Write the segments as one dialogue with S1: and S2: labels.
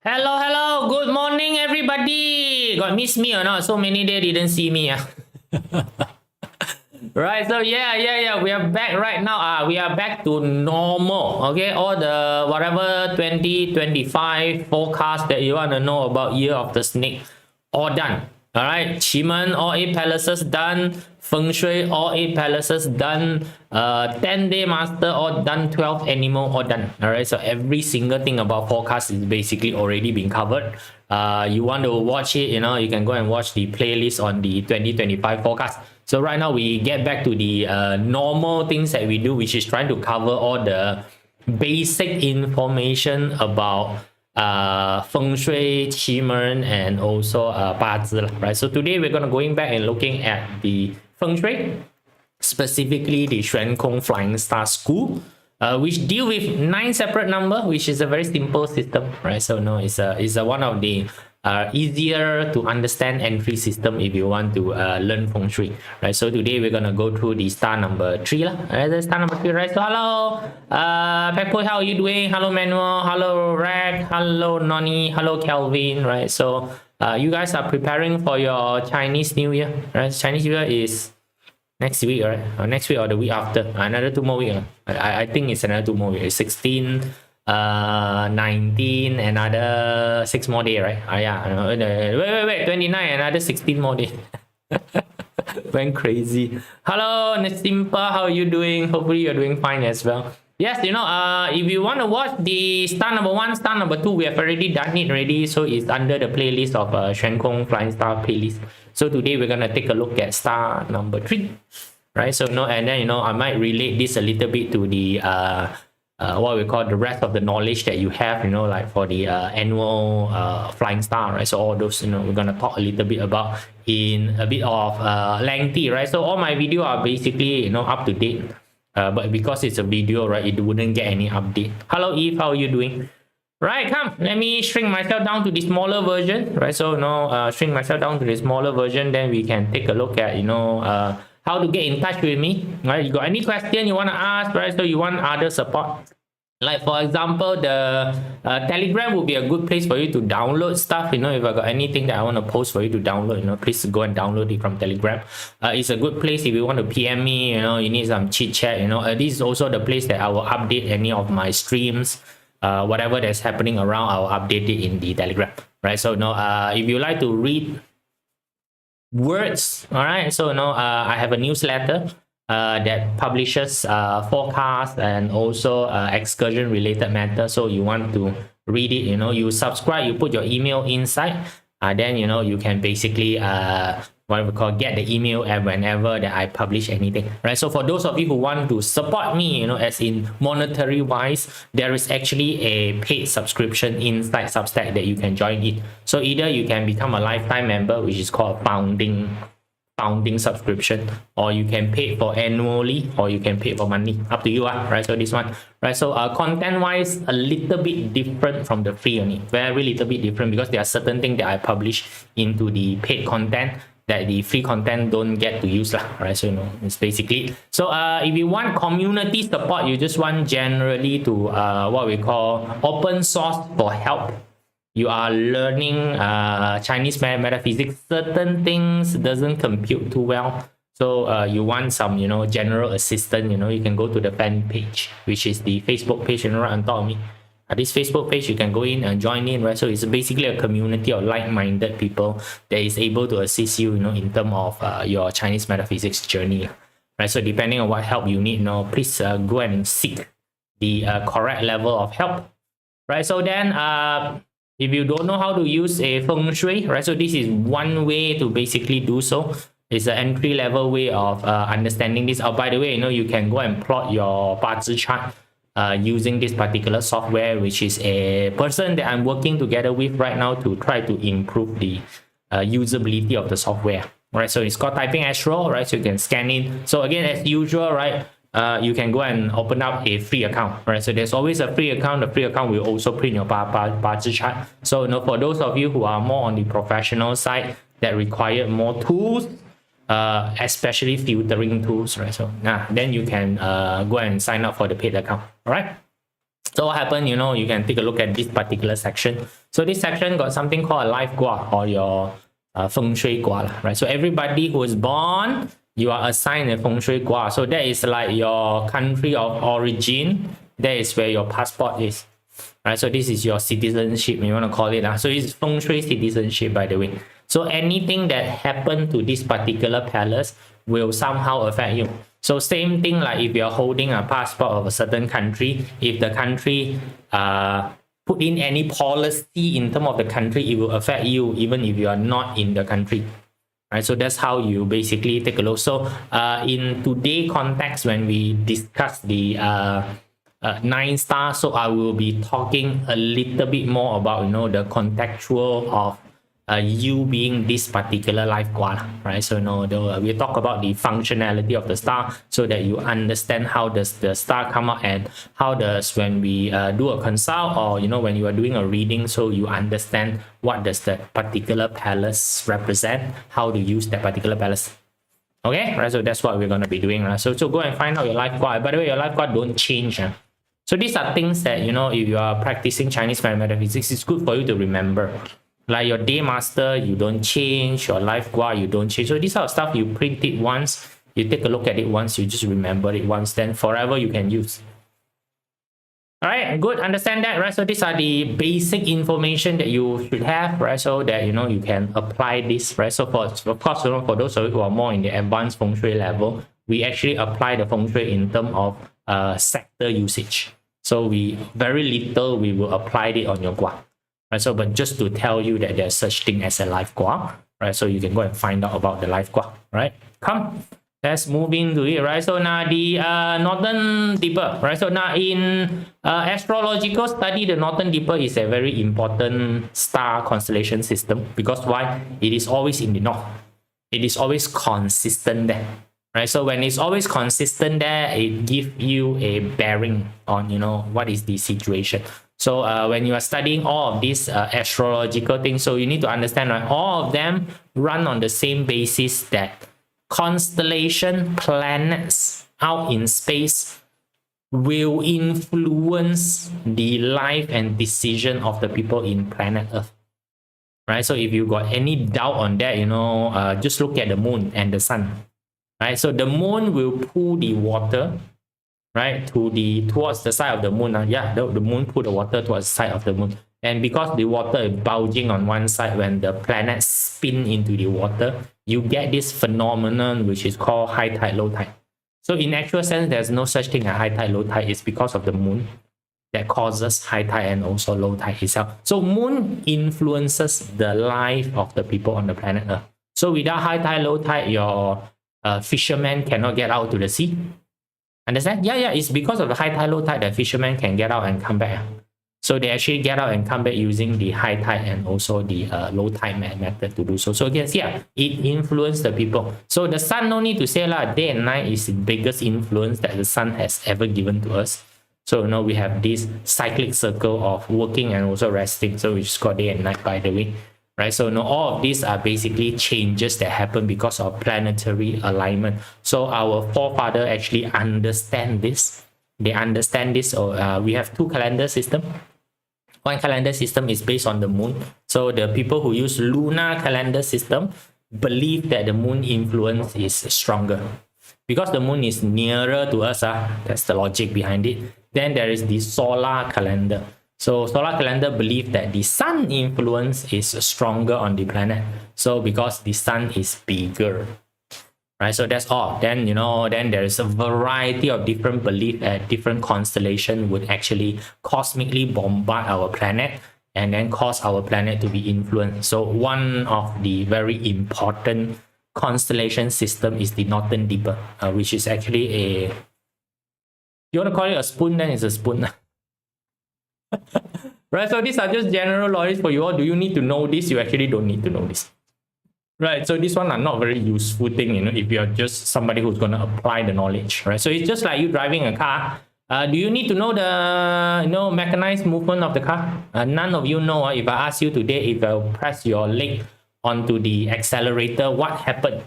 S1: Hello, hello. Good morning, everybody. Got miss me or not? So many days didn't see me. Right. So yeah. We are back right now. We are back to normal. Okay. All the whatever 2025 forecast that you want to know about Year of the Snake, all done. All right. Chiman, all 8 palaces done. FengShui, all 8 palaces done. 10-day master, all done. 12 animal, all done. All right. So every single thing about forecast is basically already been covered. You want to watch it, you can go and watch the playlist on the 2025 forecast. So right now we get back to the normal things that we do, which is trying to cover all the basic information about feng shui, qimeng, and also 八字, right? So today we're going to going back and looking at the feng shui, specifically the XuanKong Flying Star School, which deal with 9 separate number, which is a very simple system, right? So no, it's a one of the easier to understand entry system if you want to learn feng shui, right? So today we're gonna go through the star number 3 lah. Right, the star number 3, right? So hello, Pekpo, how are you doing? Hello Manuel, hello Rag, hello Noni, hello Kelvin, right? So you guys are preparing for your Chinese New Year, right? Chinese New Year is next week, right? Or next week or the week after. Another 2 more weeks. I think it's another 2 more weeks. It's 16, 19, another 6 more days, right? Yeah. Wait, 29, another 16 more days. Went crazy. Hello, Nasimpa, how are you doing? Hopefully you're doing fine as well. Yes, if you want to watch the star number 1, star number 2, we have already done it already. So it's under the playlist of XuanKong Flying Star playlist. So today we're gonna take a look at star number 3, right? So and then I might relate this a little bit to the what we call the rest of the knowledge that you have, like for the annual flying star, right? So all those, we're gonna talk a little bit about in a bit of lengthy, right? So all my video are basically up to date, but because it's a video, right, it wouldn't get any update. Hello Eve, how are you doing? Right, come, let me shrink myself down to the smaller version, right? So shrink myself down to the smaller version, then we can take a look at how to get in touch with me, right? You got any question you want to ask, right? So you want other support, like for example, the Telegram will be a good place for you to download stuff. If I got anything that I want to post for you to download, please go and download it from Telegram. It's a good place if you want to PM me, you need some chit chat, this is also the place that I will update any of my streams. Whatever that's happening around, I'll update it in the Telegram, right? So if you like to read words, all right, so I have a newsletter that publishes forecast and also excursion related matter. So you want to read it, you subscribe, you put your email inside, then you can basically what we call get the email and whenever that I publish anything, right? So for those of you who want to support me, as in monetary wise, there is actually a paid subscription inside Substack that you can join it. So either you can become a lifetime member, which is called founding subscription, or you can pay for annually, or you can pay for monthly, up to you, right? So this one, right? So content wise, a little bit different from the free only, very little bit different, because there are certain things that I publish into the paid content that the free content don't get to use, right? So it's basically, so if you want community support, you just want generally to what we call open source for help. You are learning Chinese metaphysics, certain things doesn't compute too well, so you want some general assistance, you can go to the fan page, which is the Facebook page right on top of me. This Facebook page, you can go in and join in, right? So it's basically a community of like-minded people that is able to assist you, in terms of your Chinese metaphysics journey, right? So depending on what help you need, please go and seek the correct level of help, right? So then if you don't know how to use a feng shui, right? So this is one way to basically do so. It's an entry-level way of understanding this. Oh, by the way, you can go and plot your 八字 chart using this particular software, which is a person that I'm working together with right now to try to improve the usability of the software, right? So it's called Typing Astro, right? So you can scan in. So again, as usual, right, you can go and open up a free account, right? So there's always a free account. The free account will also print your 八字 chart. So for those of you who are more on the professional side that require more tools, especially filtering tools, right? So then you can go and sign up for the paid account. All right. So what happened, you know, you can take a look at this particular section. So this section got something called a life gua, or your feng shui gua, right? So everybody who is born, you are assigned a feng shui gua. So that is like your country of origin. That is where your passport is, right? So this is your citizenship, you want to call it. So it's feng shui citizenship, by the way. So anything that happened to this particular palace will somehow affect you. So same thing, like if you're holding a passport of a certain country, if the country put in any policy in terms of the country, it will affect you even if you are not in the country. Right, so that's how you basically take a look. So in today context, when we discuss the 9 stars, so I will be talking a little bit more about, you know, the contextual of you being this particular life gua, right? So, you know, we talk about the functionality of the star so that you understand how does the star come out, and how does, when we do a consult, or, you know, when you are doing a reading, so you understand what does that particular palace represent, how to use that particular palace. Okay, right? So that's what we're going to be doing, right? So go and find out your life gua. By the way, your life gua don't change. So these are things that, you know, if you are practicing Chinese metaphysics, it's good for you to remember. Like your day master, you don't change. Your life gua, you don't change. So this sort of stuff, you print it once, you take a look at it once, you just remember it once, then forever you can use. All right, good, understand that, right? So these are the basic information that you should have, right? So that, you know, you can apply this, right? So of course, you know, for those of you who are more in the advanced feng shui level, we actually apply the feng shui in terms of sector usage. So we very little we will apply it on your gua. Right, so but just to tell you that there's such thing as a life gua, right? So you can go and find out about the life gua, right? Come, let's move into it, right? So now the Northern Dipper, right? So now in astrological study, the Northern Dipper is a very important star constellation system, because why? It is always in the north. It is always consistent there. Right, so when it's always consistent there, it gives you a bearing on, you know, what is the situation. So when you are studying all of these astrological things, so you need to understand, right, all of them run on the same basis, that constellation planets out in space will influence the life and decision of the people in planet Earth. Right, so if you got any doubt on that, you know, just look at the moon and the sun. Right, so the moon will pull the water, right, towards the side of the moon. Yeah, the moon pull the water towards the side of the moon, and because the water is bulging on one side, when the planets spin into the water, you get this phenomenon which is called high tide, low tide. So in actual sense, there's no such thing as high tide, low tide. It's because of the moon that causes high tide and also low tide itself. So moon influences the life of the people on the planet Earth. So without high tide, low tide, your fishermen cannot get out to the sea. Understand? Yeah, it's because of the high tide, low tide that fishermen can get out and come back. So they actually get out and come back using the high tide and also the low tide method to do so. So you can see, it influenced the people. So the sun, no need to say, day and night is the biggest influence that the sun has ever given to us. So, you know, we have this cyclic circle of working and also resting. So we just got day and night, by the way. Right, so, you know, all of these are basically changes that happen because of planetary alignment. So our forefather actually understand this. They understand this. So we have 2 calendar system. One calendar system is based on the moon. So the people who use lunar calendar system believe that the moon influence is stronger, because the moon is nearer to us. That's the logic behind it. Then there is the solar calendar. So solar calendar believe that the sun influence is stronger on the planet. So because the sun is bigger, right? So that's all. Then, you know, then there is a variety of different belief that different constellation would actually cosmically bombard our planet and then cause our planet to be influenced. So one of the very important constellation system is the Northern Dipper, which is actually a, you want to call it a spoon, then it's a spoon. Right, so these are just general knowledge for you all. Do you need to know this? You actually don't need to know this. Right, so this one are not very useful thing, you know, if you're just somebody who's going to apply the knowledge, right? So it's just like you driving a car. Do you need to know the, you know, mechanized movement of the car? None of you know. If I ask you today, if I press your leg onto the accelerator, what happened?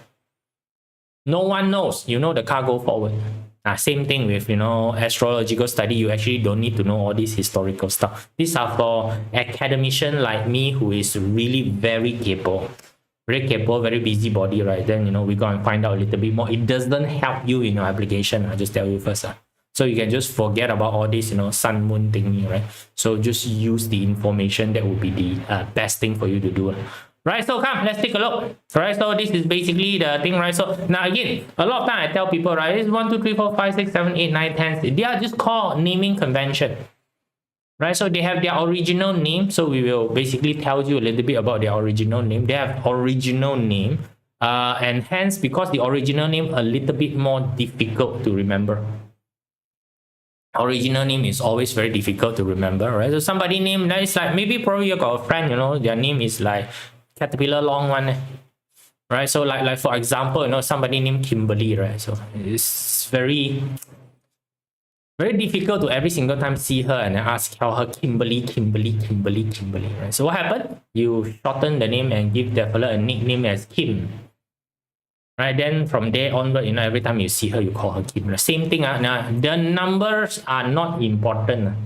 S1: No one knows. You know, the car go forward. Same thing with, astrological study. You actually don't need to know all this historical stuff. These are for academician like me who is really very capable, very busybody, right? Then, we go and find out a little bit more. It doesn't help you in your application. I just tell you first. So you can just forget about all this, sun, moon thingy, right? So just use the information. That would be the best thing for you to do. Right, so come, let's take a look. Right, so this is basically the thing, right? So now again, a lot of time I tell people, right, it's 1, 2, 3, 4, 5, 6, 7, 8, 9, 10. They are just called naming convention. Right, so they have their original name. So we will basically tell you a little bit about their original name. They have original name. And hence, because the original name a little bit more difficult to remember. Original name is always very difficult to remember, right? So somebody name, that is like, maybe probably you got a friend, their name is like Caterpillar long one, right? So like for example, somebody named Kimberly, right? So it's very difficult to every single time see her and ask how her Kimberly, right? So what happened? You shorten the name and give that fella a nickname as Kim, right? Then from there onward, every time you see her, you call her Kim. Same thing. Now the numbers are not important.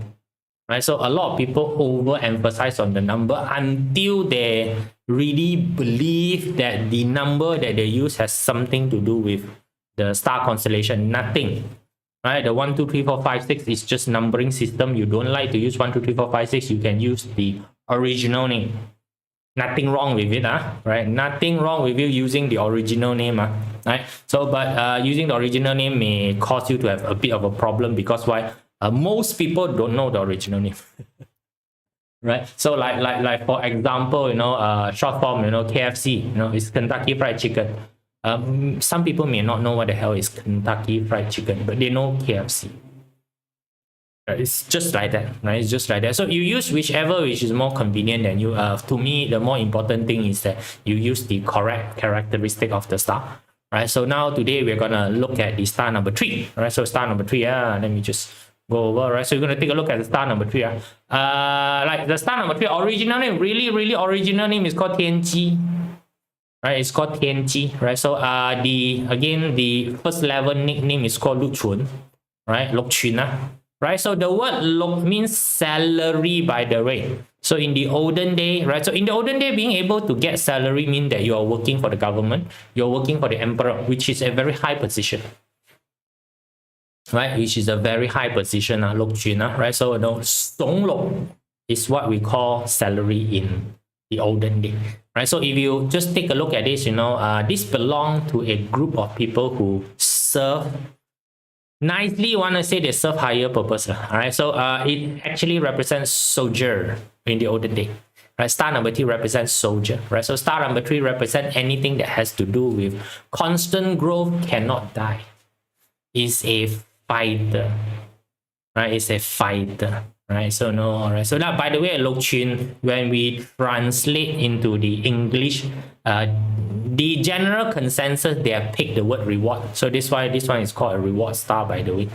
S1: Right, so a lot of people overemphasize on the number until they really believe that the number that they use has something to do with the star constellation. Nothing. Right, the 1, 2, 3, 4, 5, 6 is just numbering system. You don't like to use 1, 2, 3, 4, 5, 6. You can use the original name. Nothing wrong with it, right? Nothing wrong with you using the original name, right? So, but using the original name may cause you to have a bit of a problem because why? Most people don't know the original name. Right, so like for example, short form, KFC, it's Kentucky Fried Chicken. Some people may not know what the hell is Kentucky Fried Chicken, but they know KFC. It's just like that, right? It's just like that. So you use whichever which is more convenient than you. To me, the more important thing is that you use the correct characteristic of the star. Right, so now today we're gonna look at the star number 3. Right, so star number 3. Let me just go over, right? So you're going to take a look at the star number 3. Like the star number 3, original name, really original name is called Tianqi. Right, it's called Tianqi, right? So the first level nickname is called Luchun, right? Luchun, right? So the word Luk means salary, by the way. So in the olden day, right? So in the olden day, being able to get salary means that you are working for the government, you're working for the emperor, which is a very high position. Right, which is a very high position, right? So Song Lok is what we call salary in the olden day, right? So if you just take a look at this, this belongs to a group of people who serve. Nicely, want to say they serve higher purpose, right? So it actually represents soldier in the olden day. Right, star number 3 represents soldier, right? So star number 3 represents anything that has to do with constant growth, cannot die. Is a fighter, right? It's a fighter, right? So all right. So now, by the way, Lokchin, when we translate into the English, the general consensus, they have picked the word reward. So this why this one is called a reward star, by the way,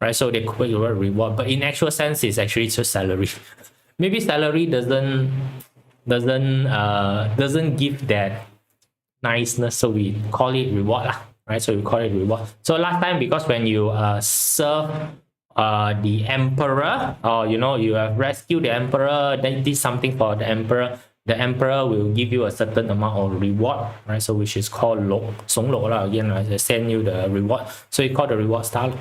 S1: right? So they pick the word reward, but in actual sense, it's actually just salary. Maybe salary doesn't give that niceness, so we call it reward. Right, so we call it reward. So last time, because when you serve the emperor, or you have rescued the emperor, then did something for the emperor will give you a certain amount of reward, right? So which is called Song Lo again, right? They send you the reward, so you call the reward star,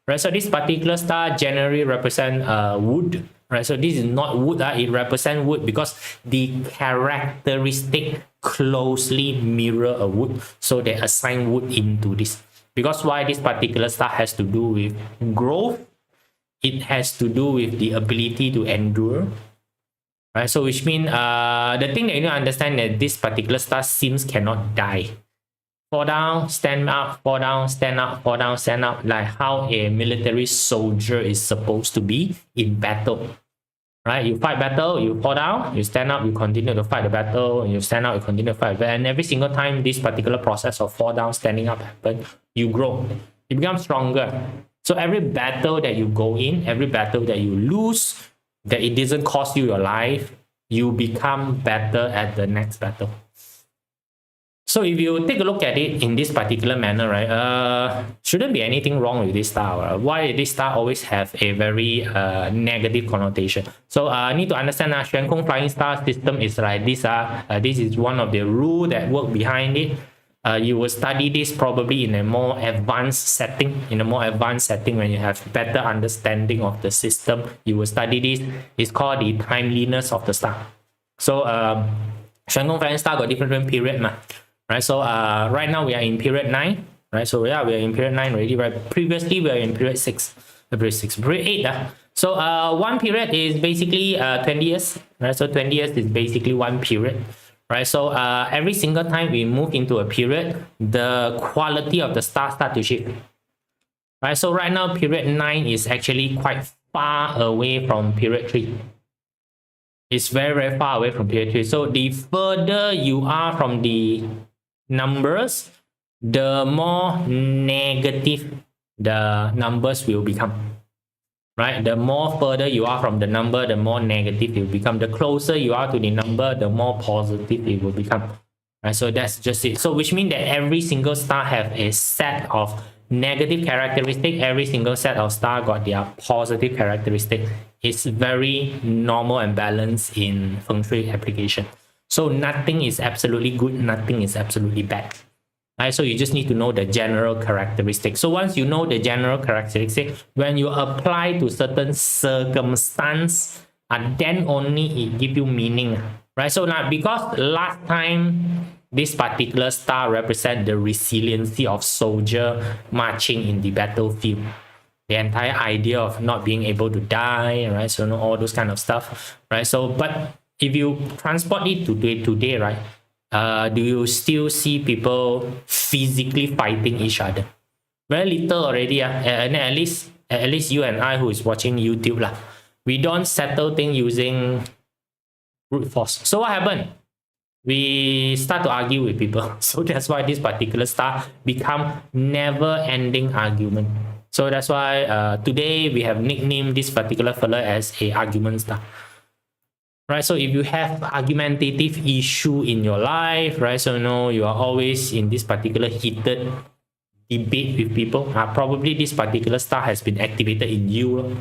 S1: right? So this particular star generally represent wood, right? So this is not wood, it represents wood because the characteristic closely mirror a wood, so they assign wood into this. Because why this particular star has to do with growth, it has to do with the ability to endure, right? So which means the thing that you need to understand that this particular star seems cannot die. Fall down, stand up, fall down, stand up, fall down, stand up, like how a military soldier is supposed to be in battle. Right, you fight battle, you fall down, you stand up, you continue to fight the battle, you stand up, you continue to fight. And every single time this particular process of fall down, standing up happens, you grow, you become stronger. So every battle that you go in, every battle that you lose, that it doesn't cost you your life, you become better at the next battle. So if you take a look at it in this particular manner, right, shouldn't be anything wrong with this star. Right? Why this star always have a very negative connotation? So I need to understand that XuanKong flying star system is like this. This is one of the rule that work behind it. You will study this probably in a more advanced setting. In a more advanced setting, when you have better understanding of the system, you will study this. It's called the timeliness of the star. So XuanKong flying star got different period, right? So right now we are in period 9, right? So yeah, we are in period 9 already, right? Previously we are in period 6, period 8. So one period is basically 20 years, right? So 20 years is basically one period, right? So every single time we move into a period, the quality of the star start to shift, right? So right now period 9 is actually quite far away from period 3. It's very, very far away from period 3. So the further you are from the numbers, the more negative the numbers will become, right? The more further you are from the number, the more negative it will become. The closer you are to the number, the more positive it will become, right? So that's just it. So which means that every single star have a set of negative characteristic. Every single set of star got their positive characteristic. It's very normal and balanced in Feng Shui application. So nothing is absolutely good, nothing is absolutely bad. Right? So you just need to know the general characteristics. So once you know the general characteristic, when you apply to certain circumstance, then only it give you meaning. Right? So now, because last time this particular star represent the resiliency of soldier marching in the battlefield. The entire idea of not being able to die, right? So all those kind of stuff, right? So, but if you transport it to today, right? Do you still see people physically fighting each other? Very little already, and at least you and I who is watching YouTube, we don't settle things using brute force. So what happened? We start to argue with people. So that's why this particular star become never-ending argument. So that's why today we have nicknamed this particular fella as a argument star. Right, so if you have argumentative issue in your life, right, so you are always in this particular heated debate with people, probably this particular star has been activated in you.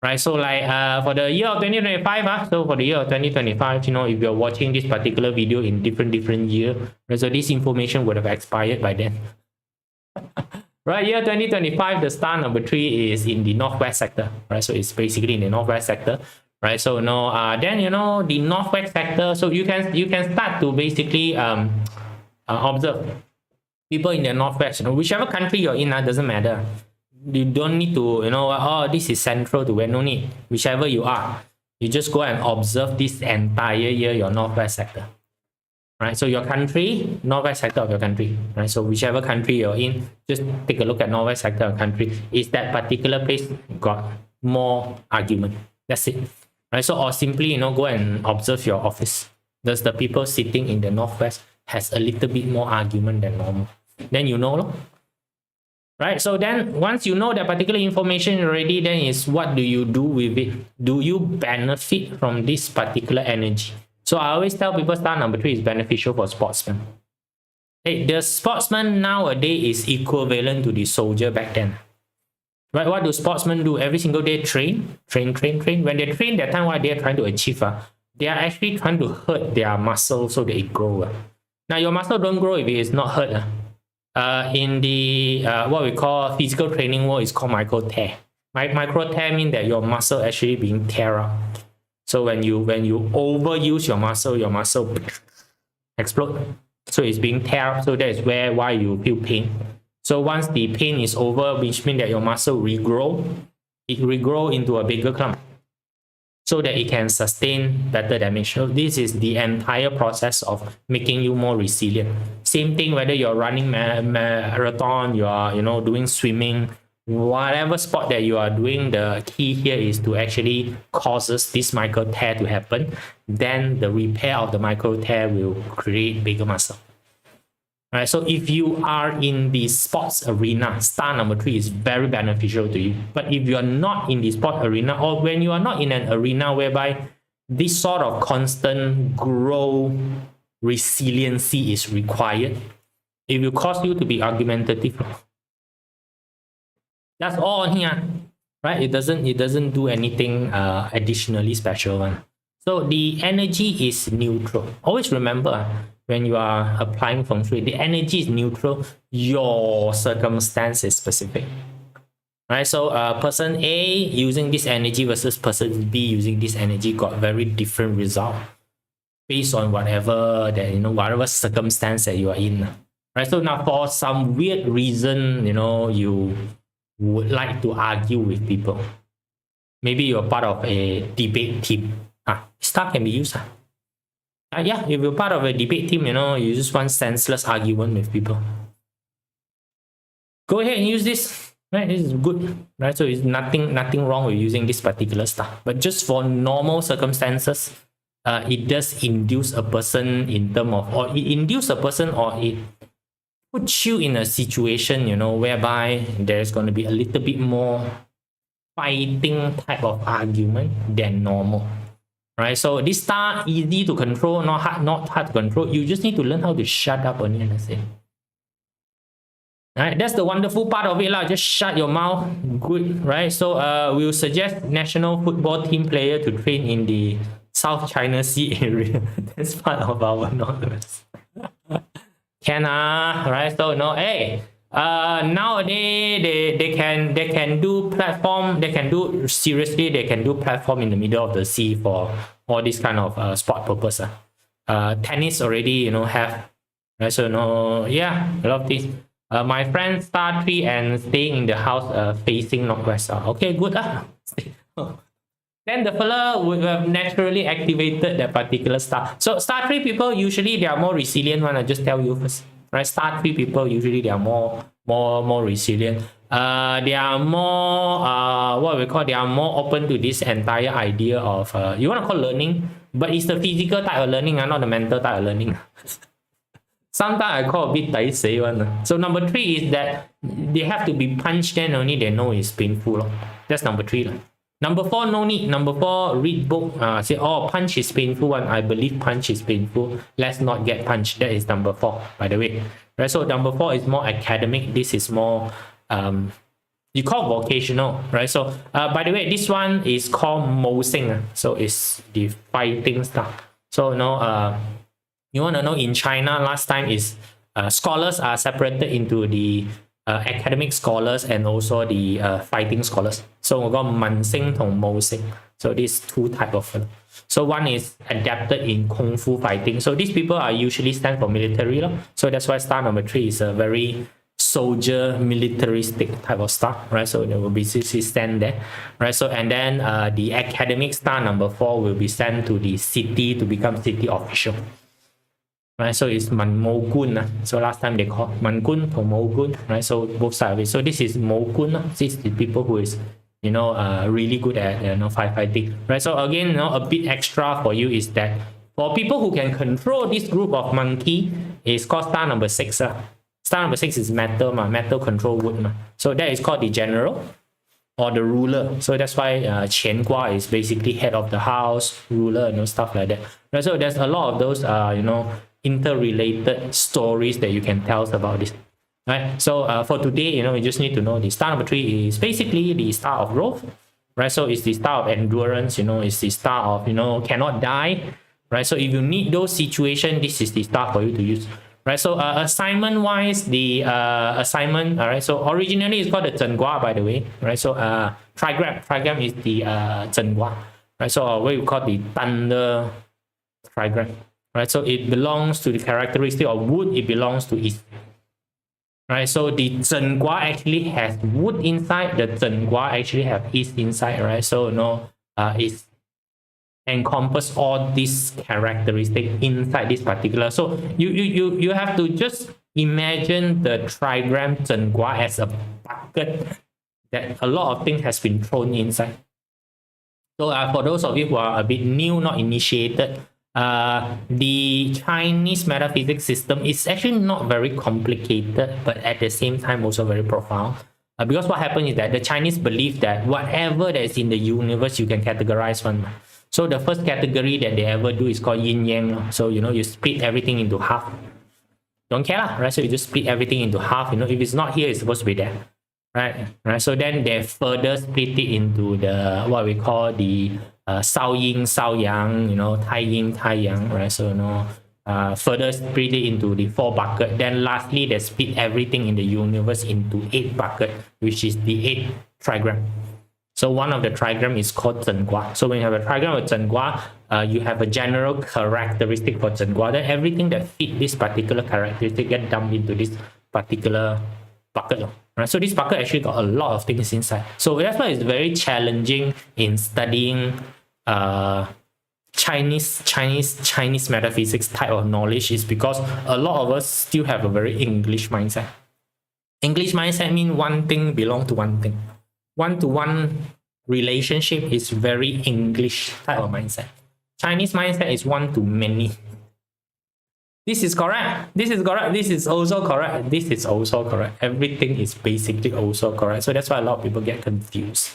S1: Right, so like for the year of 2025, so for the year of 2025, if you're watching this particular video in different year, right, so this information would have expired by then. Right, year 2025, the star number 3 is in the northwest sector, right? So it's basically in the northwest sector, right? So then the northwest sector. So you can start to basically observe people in the northwest. Whichever country you're in, doesn't matter. You don't need to oh, this is central to where. No need. Whichever you are, you just go and observe this entire year your northwest sector. Right, so your country, northwest sector of your country, right? So whichever country you're in, just take a look at northwest sector of country. Is that particular place got more argument? That's it, right? So or simply go and observe your office. Does the people sitting in the northwest has a little bit more argument than normal? Then right? So then once you know that particular information already, then is what do you do with it? Do you benefit from this particular energy? So I always tell people star number 3 is beneficial for sportsmen. Hey, the sportsman nowadays is equivalent to the soldier back then. Right? What do sportsmen do? Every single day train. When they train that time, what they are trying to achieve? They are actually trying to hurt their muscle so that it grow. Now your muscle don't grow if it is not hurt. In the what we call physical training world is called micro tear. Micro tear means that your muscle actually being tear up. So when you overuse your muscle explode. So it's being tear up. So that is why you feel pain. So once the pain is over, which means that your muscle regrow, it regrow into a bigger clump, so that it can sustain better damage. So this is the entire process of making you more resilient. Same thing whether you're running marathon, you are doing swimming, whatever sport that you are doing, the key here is to actually causes this micro tear to happen. Then the repair of the micro tear will create bigger muscle. Right, so if you are in the sports arena, star number 3 is very beneficial to you. But if you are not in the sport arena, or when you are not in an arena whereby this sort of constant grow resiliency is required. It will cause you to be argumentative. That's all here, right? It doesn't do anything additionally special one. So the energy is neutral. Always remember, when you are applying feng shui, the energy is neutral. Your circumstance is specific. Right? So person A using this energy versus person B using this energy got very different result based on whatever that whatever circumstance that you are in. Right? So now for some weird reason, you would like to argue with people. Maybe you're part of a debate team. Star can be used. Yeah, if you're part of a debate team, you just want senseless argument with people. Go ahead and use this. Right, this is good. Right, so it's nothing wrong with using this particular star. But just for normal circumstances, it does induce a person in terms of, or it induce a person, or it puts you in a situation, whereby there's going to be a little bit more fighting type of argument than normal. Right, so this star easy to control, not hard to control. You just need to learn how to shut up on it. That's it. Right, that's the wonderful part of it, lah. Just shut your mouth. Good, right? So we'll suggest national football team player to train in the South China Sea area. That's part of our knowledge. Can right? So hey, nowadays they can do platform. They can do platform in the middle of the sea for all this kind of sport purpose. Tennis already have, right? So yeah, a lot of things. My friend star 3 and staying in the house facing northwest. Okay, good. Then the fella would have naturally activated that particular star. So star 3 people, usually they are more resilient one. I just tell you first. Right? Star 3 people, usually they are more resilient. They are more they are more open to this entire idea of you want to call learning, but it's the physical type of learning, not the mental type of learning. Sometimes I call a bit daisei one. So number 3 is that they have to be punched, then only they know it's painful. That's number 3. Number 4, no need. Number 4, read book. Say, punch is painful one. I believe punch is painful. Let's not get punched. That is number 4, by the way. Right? So number 4 is more academic. This is more you call vocational, right? So by the way, this one is called Mo Sing. So it's the fighting stuff. So you want to know, in China last time is scholars are separated into the academic scholars and also the fighting scholars. So we got Man Xing and Mo Xing. So these two type of. So one is adapted in Kung Fu fighting. So these people are usually stand for military. So that's why star number 3 is a very soldier militaristic type of star, right? So they will be stand there, right? So and then the academic star number 4 will be sent to the city to become city official. Right, so it's Man Mo Gun. So last time they called Man Gun to Mo Gun, right? So both sides of it. So this is Mo Gun. This is the people who is really good at firefighting, right? So again, a bit extra for you is that for people who can control this group of monkey, is called star number 6. Star number 6 is metal, metal control wood. So that is called the general or the ruler. So that's why Qian Gua is basically head of the house, ruler, stuff like that. Right? So there's a lot of those interrelated stories that you can tell us about this. Right? So for today, you just need to know the star number 3 is basically the star of growth. Right? So it's the star of endurance, it's the star of, cannot die. Right? So if you need those situations, this is the star for you to use. Right, so assignment wise, the assignment, all right, so originally it's called the Zhenggua, by the way, right? So trigram is the Zhenggua, right? So what you call the thunder trigram, right? So it belongs to the characteristic of wood, it belongs to east, right? So the Zhenggua actually has wood inside, the Zhenggua actually have east inside, right? So it's encompass all these characteristics inside this particular. So you have to just imagine the trigram Zhenggua as a bucket that a lot of things has been thrown inside. So for those of you who are a bit new, not initiated, the Chinese metaphysics system is actually not very complicated, but at the same time also very profound. Because what happens is that the Chinese believe that whatever that is in the universe, you can categorize one. So the first category that they ever do is called yin yang. So you split everything into half. Don't care lah, right? So you just split everything into half. If it's not here, it's supposed to be there, right? So then they further split it into the what we call the Sao Yin, Sao Yang, Tai Yin, Tai Yang, right? So further split it into the 4 bucket. Then lastly, they split everything in the universe into 8 bucket, which is the 8 trigram. So one of the trigram is called Zhen Gua. So when you have a trigram of Zhen Gua, you have a general characteristic for Zhen Gua. Then everything that fit this particular characteristic get dumped into this particular bucket. Right? So this bucket actually got a lot of things inside. So that's why it's very challenging in studying Chinese metaphysics type of knowledge, is because a lot of us still have a very English mindset. English mindset means one thing belong to one thing. One-to-one relationship is very English type of mindset. Chinese mindset is one-to-many. This is correct. This is correct. This is also correct. This is also correct. Everything is basically also correct. So that's why a lot of people get confused.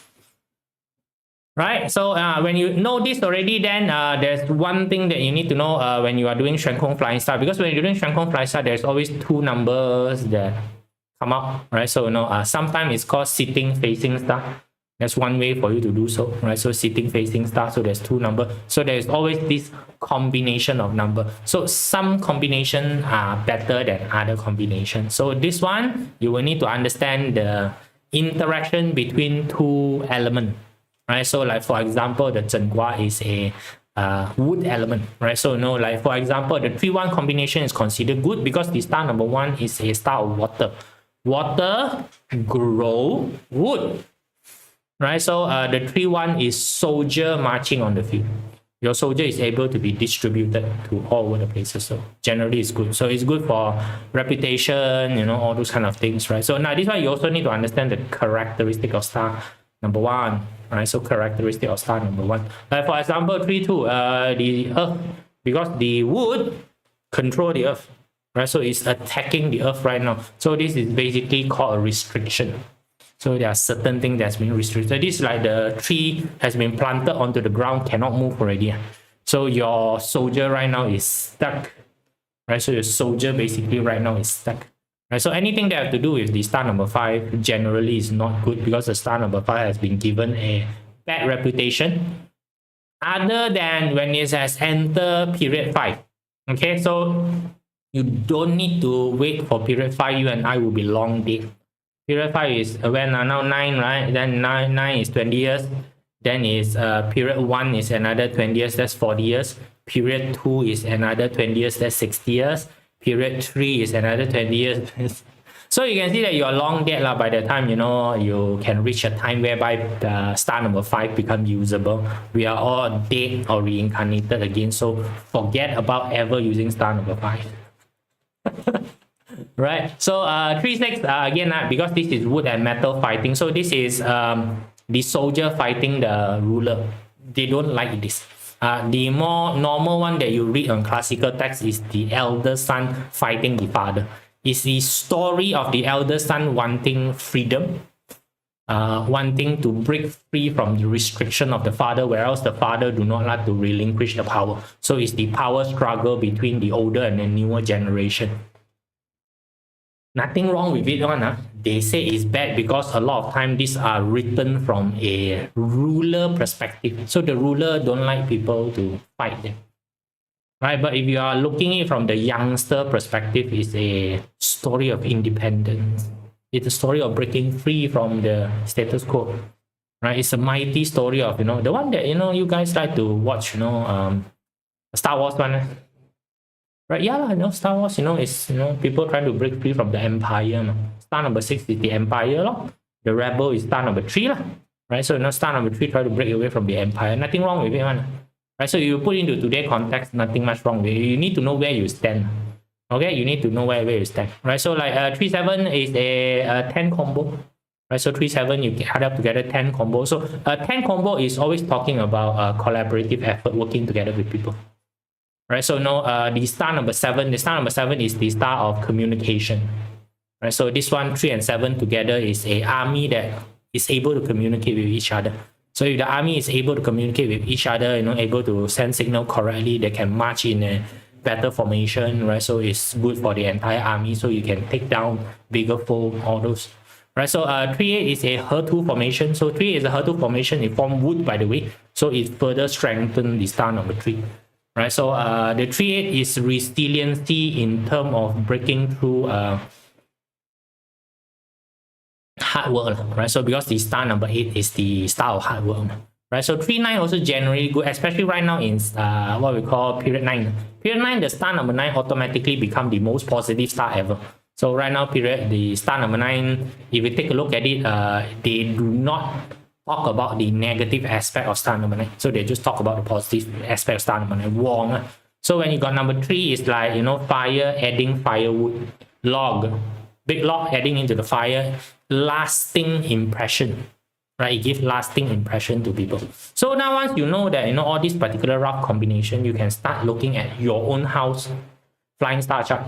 S1: Right? So when you know this already, then there's one thing that you need to know when you are doing XuanKong flying star. Because when you're doing XuanKong flying star, there's always 2 numbers that come up, right? So sometimes it's called sitting facing star. That's one way for you to do so, right? So sitting facing star, so there's 2 numbers. So there's always this combination of number. So some combinations are better than other combinations. So this one, you will need to understand the interaction between 2 elements, right? So like for example, the Zhen Gua is a wood element, right? So like for example, the 3-1 combination is considered good because the star number 1 is a star of water. Water grow wood, right? So the 3-1 is soldier marching on the field. Your soldier is able to be distributed to all over the places. So generally it's good. So it's good for reputation, all those kind of things, right? So now this one you also need to understand the characteristic of star number 1, right? So characteristic of star number 1. Like for example, 3-2, the earth, because the wood control the earth. Right, so it's attacking the earth right now. So this is basically called a restriction. So there are certain things that's been restricted. This is like the tree has been planted onto the ground, cannot move already. So your soldier right now is stuck. Right, so your soldier basically right now is stuck. Right, so anything that have to do with the star number 5 generally is not good, because the star number 5 has been given a bad reputation, other than when it has entered period 5. Okay, so you don't need to wait for period 5. You and I will be long dead. Period 5 is when now 9, right? Then 9 is 20 years. Then is period 1 is another 20 years. That's 40 years. Period 2 is another 20 years. That's 60 years. Period 3 is another 20 years. So you can see that you're long dead by the time you can reach a time whereby the star number 5 become usable. We are all dead or reincarnated again. So forget about ever using star number 5. Right, so 3-6 again, because this is wood and metal fighting, so this is the soldier fighting the ruler. They don't like this. The more normal one that you read on classical text is the elder son fighting the father. It's the story of the elder son wanting freedom, wanting to break free from the restriction of the father, whereas the father do not like to relinquish the power. So it's the power struggle between the older and the newer generation. Nothing wrong with it. They say it's bad because a lot of time these are written from a ruler perspective. So the ruler don't like people to fight them. Right? But if you are looking at it from the youngster perspective, it's a story of independence. It's a story of breaking free from the status quo. Right? It's a mighty story of, the one that, you guys like to watch, Star Wars one. Right, yeah, Star Wars, is people trying to break free from the Empire. Star number 6 is the Empire. The Rebel is star number 3. Right, so star number 3 try to break away from the Empire. Nothing wrong with it. Right, so you put into today's context, nothing much wrong with it. You need to know where you stand. Okay, you need to know where you stand. Right, so like 3-7 is a 10 combo. Right, so 3-7 you add up together 10 combo. So 10 combo is always talking about collaborative effort, working together with people. Right, so the star number 7 is the star of communication. Right, so this one 3 and 7 together is a army that is able to communicate with each other. So if the army is able to communicate with each other, able to send signal correctly, they can march in a better formation, right? So it's good for the entire army, so you can take down bigger foe, all those. Right, so 3-8 is a He2 formation. So 3-8 is a He2 formation. It formed wood, by the way. So it further strengthens the star number 3. Right, so the 3-8 is resiliency in terms of breaking through hard work, right? So because the star number 8 is the star of hard work, right? So 3-9 also generally good, especially right now in what we call period 9. Period 9, the star number 9 automatically become the most positive star ever. So right now, the star number 9, if you take a look at it, they do not talk about the negative aspect of star number 9. So they just talk about the positive aspect of star number 9. Wrong. So when you got number 3, it's like, fire adding firewood, log, big log adding into the fire, lasting impression, right? It gives lasting impression to people. So now once you know that, all these particular rough combination, you can start looking at your own house flying star chart.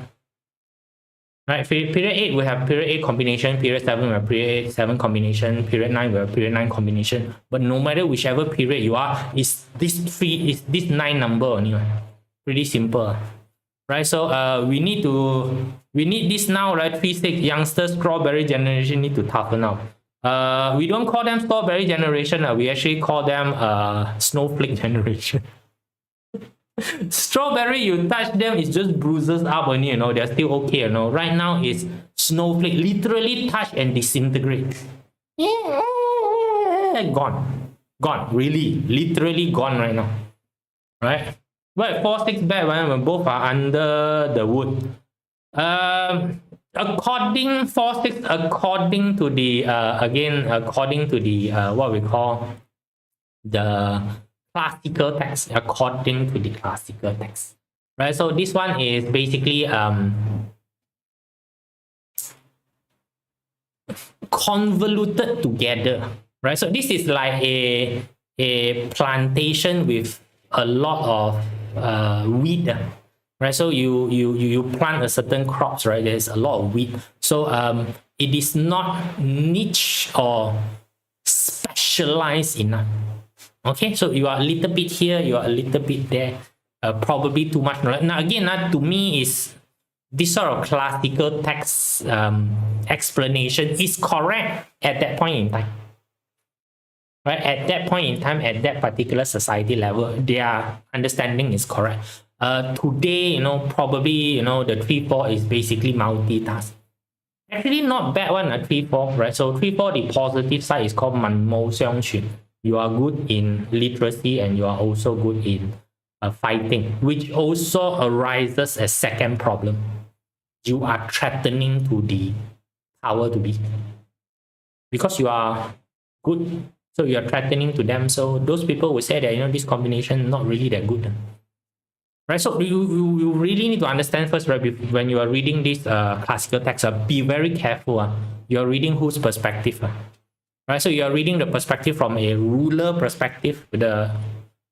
S1: Right, period 8 we have period 8 combination, period 7 we have period 7 combination, period 9 we have period 9 combination. But no matter whichever period you are, is this 9 number only. Pretty simple. Right, so we need this now, right? 3-6 youngsters, strawberry generation need to toughen up. We don't call them strawberry generation, we actually call them snowflake generation. Strawberry, you touch them, it's just bruises up only, they're still okay, Right now, it's snowflake, literally touch and disintegrate. Gone. Gone. Really, literally gone right now. Right? But 4-6 bad when both are under the wood. According 4-6, according to the what we call the classical text, according to the classical text, right? So this one is basically convoluted together, right? So this is like a plantation with a lot of weed, right? So you plant a certain crops, right? There's a lot of weed, so it is not niche or specialized enough. Okay, so you are a little bit here, you are a little bit there, probably too much knowledge. Now again, to me, is this sort of classical text explanation is correct at that point in time. Right, at that point in time, at that particular society level, their understanding is correct. Today, probably, the 3-4 is basically multitask. Actually, not bad one, 3-4, right? So 3-4, the positive side is called Man Mo Xiong Qun. You are good in literacy and you are also good in fighting, which also arises as second problem. You are threatening to the power to be. Because you are good, so you are threatening to them. So those people will say that, this combination not really that good. Right, so you really need to understand first, right, when you are reading this classical text, be very careful. You are reading whose perspective. Right, so you are reading the perspective from a ruler perspective. The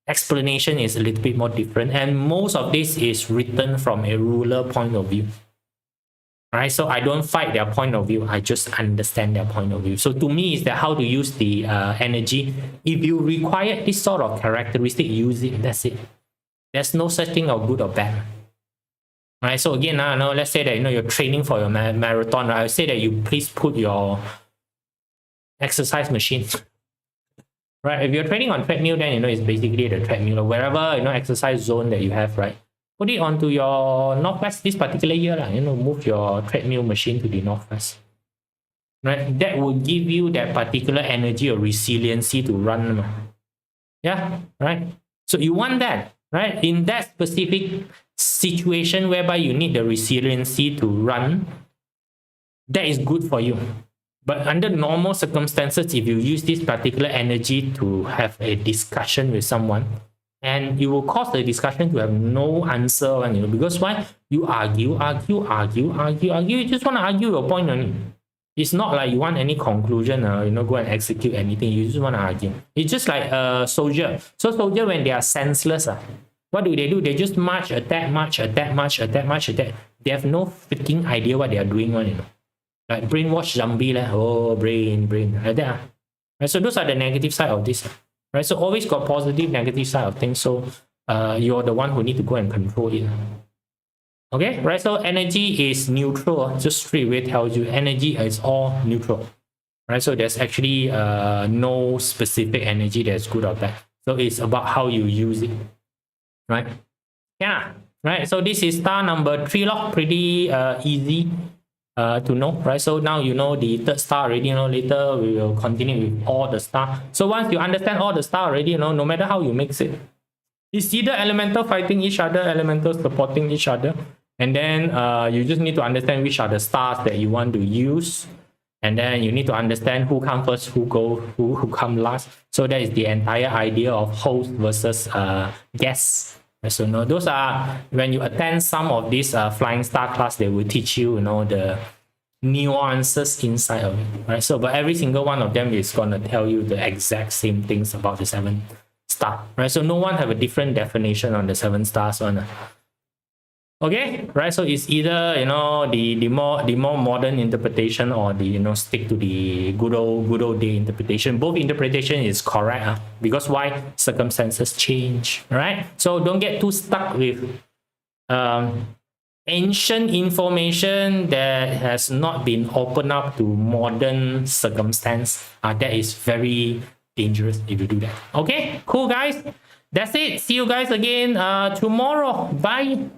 S1: explanation is a little bit more different, and most of this is written from a ruler point of view. Right, so I don't fight their point of view, I just understand their point of view. So to me, is that how to use the energy. If you require this sort of characteristic, use it, that's it. There's no such thing of good or bad. Right, so again, let's say that you're training for your marathon, right? I would say that you please put your exercise machine. Right, if you're training on treadmill, then it's basically the treadmill, or wherever exercise zone that you have, right? Put it onto your northwest this particular year, move your treadmill machine to the northwest. Right, that will give you that particular energy or resiliency to run. Yeah, right. So you want that, right? In that specific situation whereby you need the resiliency to run, that is good for you. But under normal circumstances, if you use this particular energy to have a discussion with someone, and you will cause the discussion to have no answer, because why? You argue, you just want to argue your point only. It's not like you want any conclusion, go and execute anything. You just want to argue. It's just like a soldier. So soldier, when they are senseless, what do? They just march, attack. They have no freaking idea what they are doing, Like brainwash zombie, brain, like that. Right, so those are the negative side of this. right? So always got positive, negative side of things. So you're the one who need to go and control it. Okay, right? So energy is neutral. Just straight away tells you energy is all neutral, right? So there's actually no specific energy that's good or bad. So it's about how you use it, right? Yeah, right. So this is star number 3 log. Pretty easy to know, right? So now you know the third star already. Later we will continue with all the star. So once you understand all the star already, no matter how you mix it, it's either elemental fighting each other, elemental supporting each other, and then you just need to understand which are the stars that you want to use, and then you need to understand who come first, who come last. So that is the entire idea of host versus guest. So those are when you attend some of these flying star class, they will teach you, the nuances inside of it, right? So but every single one of them is going to tell you the exact same things about the 7 star, right? So no one have a different definition on the 7 stars one. Okay, right? So it's either the more modern interpretation, or the stick to the good old day interpretation. Both interpretation is correct, because why? Circumstances change, right? So don't get too stuck with ancient information that has not been opened up to modern circumstance. That is very dangerous if you do that. Okay, cool guys, that's it. See you guys again tomorrow. Bye.